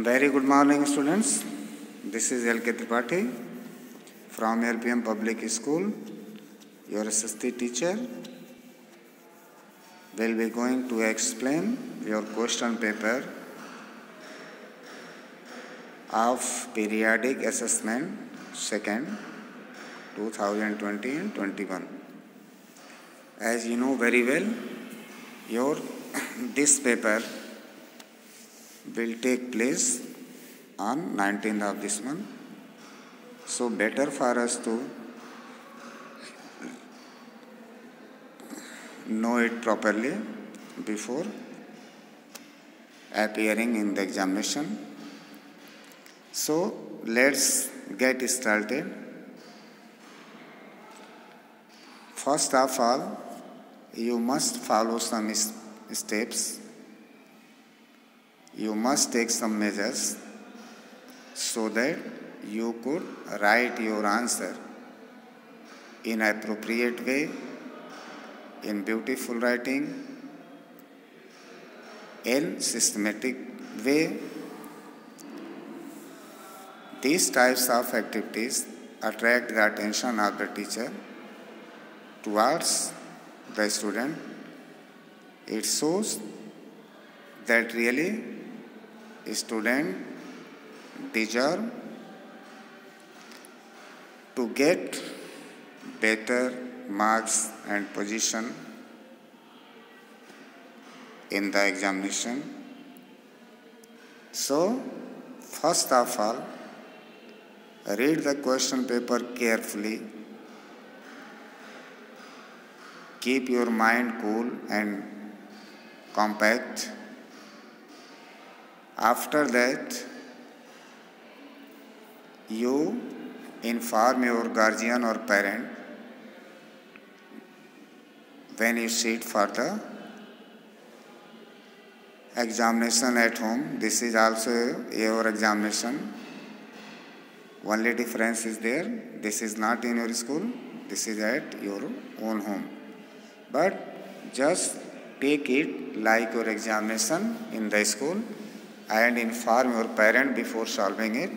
Very good morning, students. This is L.K. Tripathi from LPM Public School. Your SST teacher will be going to explain your question paper of periodic assessment second 2020 and 21. As you know very well, your this paper will take place on 19th of this month. So better for us to know it properly before appearing in the examination. So let's get started. First of all, you must follow some steps. You must take some measures so that you could write your answer in appropriate way, in beautiful writing, in systematic way. These types of activities attract the attention of the teacher towards the student. It shows that really student deserve to get better marks and position in the examination. So, first of all, read the question paper carefully. Keep your mind cool and compact. After that, you inform your guardian or parent when you sit for the examination at home. This is also your examination. Only difference is there. This is not in your school. This is at your own home. But just take it like your examination in the school and inform your parent before solving it,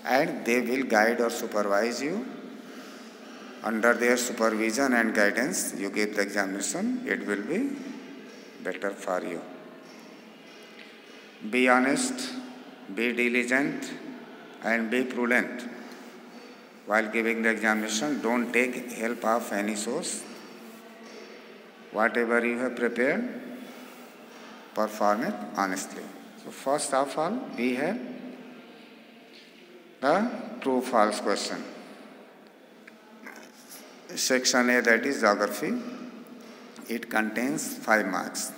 and they will guide or supervise you. Under their supervision and guidance, you give the examination, it will be better for you. Be honest, be diligent, and be prudent. While giving the examination, don't take help of any source. Whatever you have prepared, perform it honestly. So first of all, we have the true-false question. Section A, that is geography. It contains 5 marks.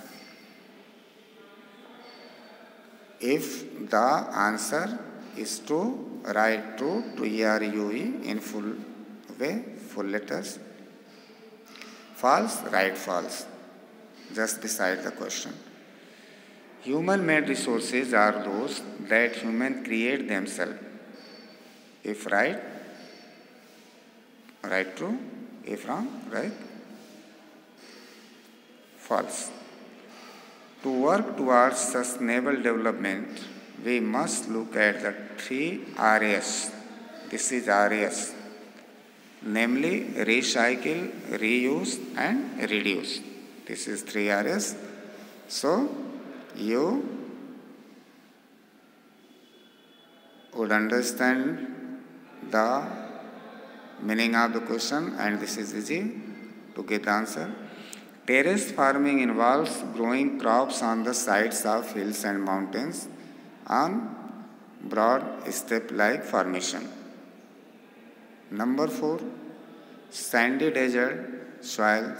If the answer is true, write true to ERUE in full way, full letters. False, write false, just beside the question. Human-made resources are those that humans create themselves. If right, write true. If wrong, write false. To work towards sustainable development, we must look at the 3 R's. This is RS, namely recycle, reuse, and reduce. This is 3 R's. So, you would understand the meaning of the question, and this is easy to get the answer. Terrace farming involves growing crops on the sides of hills and mountains on broad step-like formation. Number 4, sandy desert soils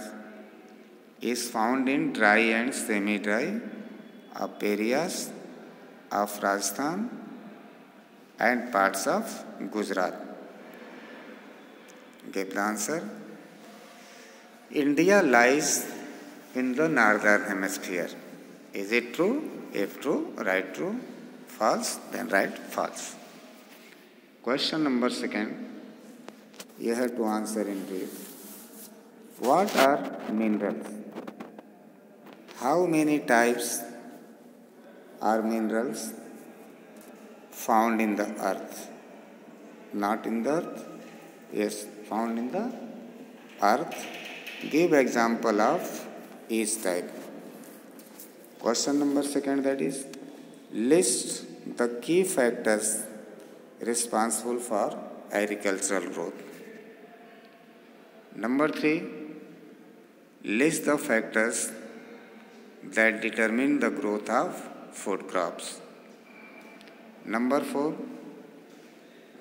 is found in dry and semi-dry areas of Rajasthan and parts of Gujarat. Get the answer. India lies in the northern hemisphere. Is it true? If true, write true. False, then write false. Question number 2. You have to answer in brief. What are minerals? How many types are minerals? found in the earth. Not in the earth. Yes, found in the earth. Give example of each type. Question number second, that is, list the key factors responsible for agricultural growth. Number 3, list the factors that determine the growth of food crops. Number 4,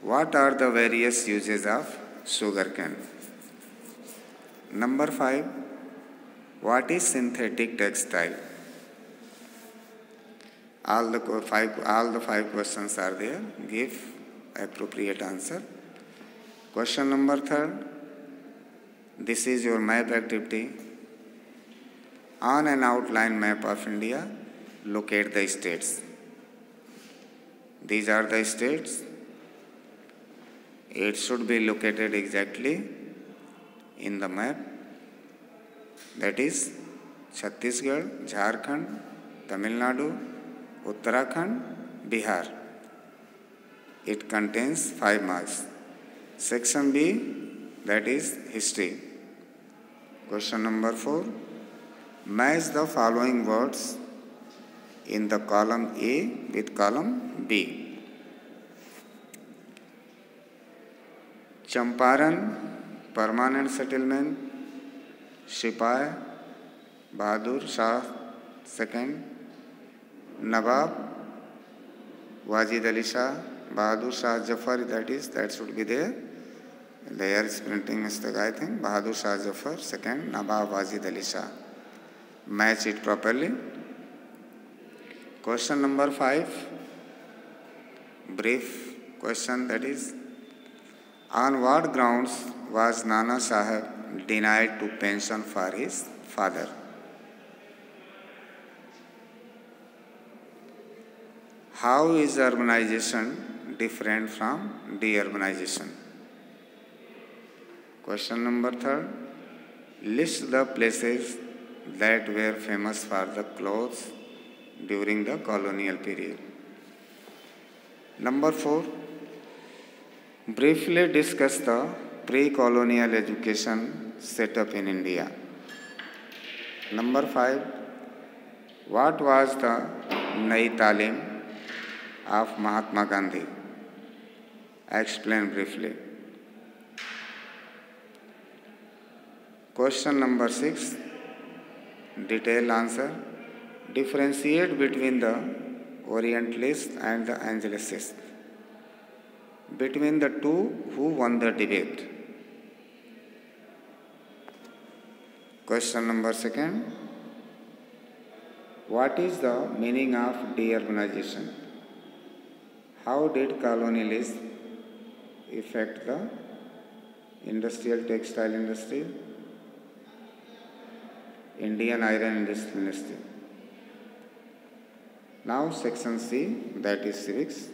what are the various uses of sugarcane? Number 5, what is synthetic textile? All the five questions are there. Give appropriate answer. Question number 3, this is your map activity. On an outline map of India, locate the states. These are the states. It should be located exactly in the map. That is Chhattisgarh, Jharkhand, Tamil Nadu, Uttarakhand, Bihar. It contains 5 marks. Section B, that is history. Question number 4, match the following words in the column A with column B. Champaran, permanent settlement. Sipai, Bahadur Shah II. Nawab, Wajid Ali Shah, Bahadur Shah Jafar, that should be there. There is printing mistake, I think. Bahadur Shah Jafar II, Nawab Wajid Ali Shah. Match it properly. Question number 5, brief question, that is, on what grounds was Nana Sahib denied to pension for his father? How is urbanization different from deurbanization? Question number 3, list the places that were famous for the clothes during the colonial period. Number 4, briefly discuss the pre-colonial education setup in India. Number 5, what was the Nai Talim of Mahatma Gandhi? Explain briefly. Question number 6, detailed answer. Differentiate between the Orientalist and the Angelicist. Between the two, who won the debate? Question number 2, what is the meaning of deurbanization? How did colonialism affect the industrial textile industry, Indian iron industry? Now section C, that is civics.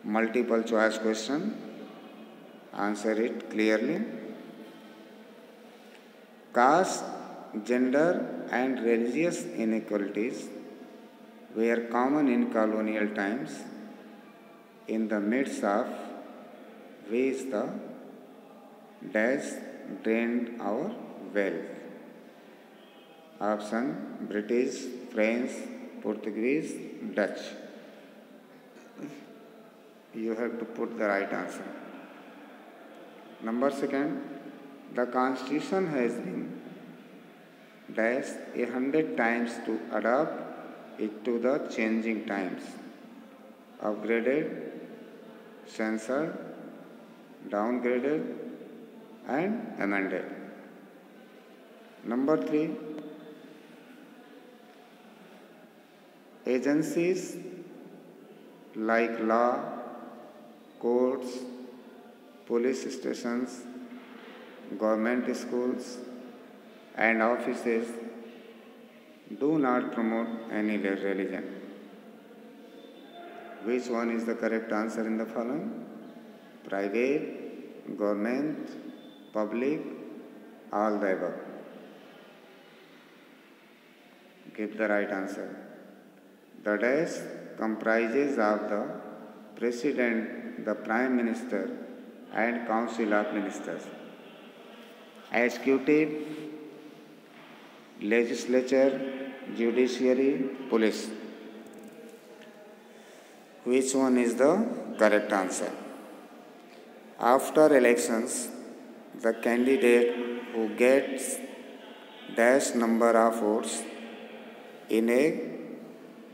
Multiple choice question. Answer it clearly. Caste, gender and religious inequalities were common in colonial times, in the midst of which the dash drained our wealth. Option: British, French, Portuguese, Dutch. You have to put the right answer. Number 2, the Constitution has been dashed 100 times to adapt it to the changing times. Upgraded, censored, downgraded and amended. Number 3, agencies like law, courts, police stations, government schools and offices do not promote any religion. Which one is the correct answer in the following? Private, government, public, all the above. Give the right answer. The dash comprises of the President, the Prime Minister, and Council of Ministers. Executive, Legislature, Judiciary, Police. Which one is the correct answer? After elections, the candidate who gets dash number of votes in a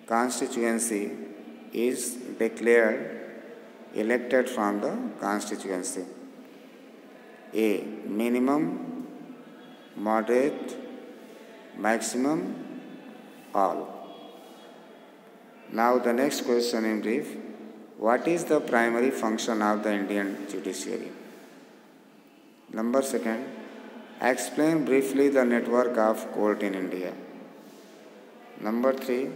constituency is declared elected from the constituency. A. Minimum, moderate, maximum, all. Now the next question in brief. What is the primary function of the Indian judiciary? Number second, explain briefly the network of court in India. Number 3,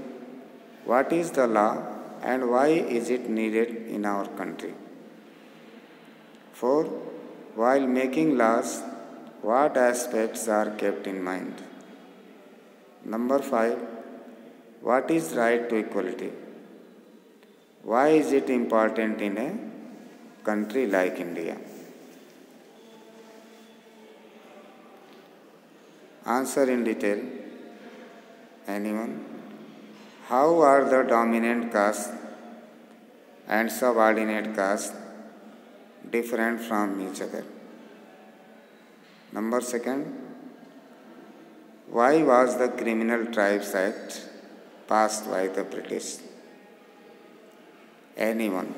what is the law and why is it needed in our country? 4, while making laws, what aspects are kept in mind? Number 5, what is right to equality? Why is it important in a country like India? Answer in detail. Anyone? How are the dominant caste and subordinate caste different from each other? Number second, why was the Criminal Tribes Act passed by the British? Anyone?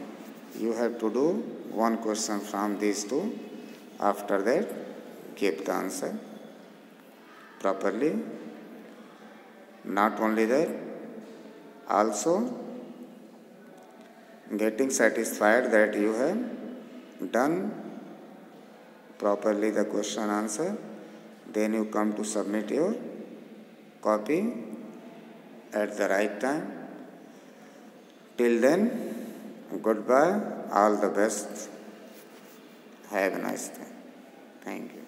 You have to do one question from these two. After that, give the answer properly. Not only that, also getting satisfied that you have done properly the question answer. Then you come to submit your copy at the right time. Till then, goodbye, all the best. Have a nice day. Thank you.